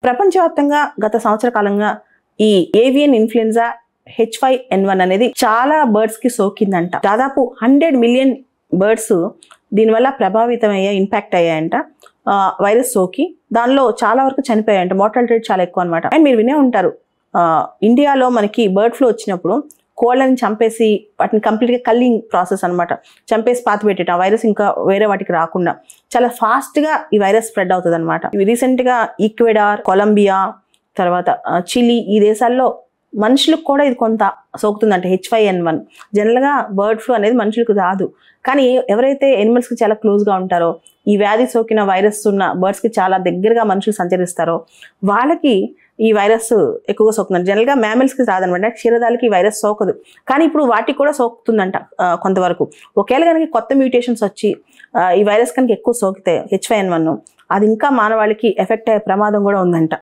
ప్రపంచవ్యాప్తంగా గత సంవత్సర కాలంగా ఈ ఏవియన్ ఇన్ఫ్లుయెన్జా H5N1 అనేది చాలా బర్డ్స్ కి సోకిందంట. దాదాపు 100 మిలియన్ బర్డ్స్ దీనివల్ల ప్రభావితం అయ్యాయి, ఇంపాక్ట్ అయ్యాయంట. వైరస్ సోకి దానిలో చాలా వరకు చనిపోయాయంట. మోర్టాలిటీ రేట్ చాలా ఎక్కువ అనమాట. అండ్ మీరు వినే ఉంటారు, ఇండియాలో మనకి బర్డ్ ఫ్లూ వచ్చినప్పుడు కోళ్ళని చంపేసి వాటిని కంప్లీట్గా కల్లింగ్ ప్రాసెస్ అనమాట, చంపేసి పాతి పెట్టేట ఆ వైరస్ ఇంకా వేరే వాటికి రాకుండా చాలా ఫాస్ట్గా ఈ వైరస్ స్ప్రెడ్ అవుతుంది అనమాట. ఇవి రీసెంట్గా ఈక్వెడార్, కొలంబియా, తర్వాత చిలీ ఈ దేశాల్లో మనుషులకు కూడా ఇది కొంత సోకుతుందంట H5N1. జనరల్గా బర్డ్ ఫ్లూ అనేది మనుషులకు రాదు, కానీ ఎవరైతే ఎనిమల్స్కి చాలా క్లోజ్గా ఉంటారో, ఈ వ్యాధి సోకిన వైరస్ ఉన్న బర్డ్స్కి చాలా దగ్గరగా మనుషులు సంచరిస్తారో వాళ్ళకి ఈ వైరస్ ఎక్కువగా సోకుతుంది. జనరల్గా మ్యామల్స్కి రాదనమాట, క్షీరదాలకి ఈ వైరస్ సోకదు, కానీ ఇప్పుడు వాటికి కూడా సోకుతుందంట కొంతవరకు. ఒకవేళ కనుక కొత్త మ్యూటేషన్స్ వచ్చి ఈ వైరస్ కనుక ఎక్కువ సోకితే H5N1 అది ఇంకా మానవాళికి ఎఫెక్ట్ అయ్యే ప్రమాదం కూడా ఉందంట.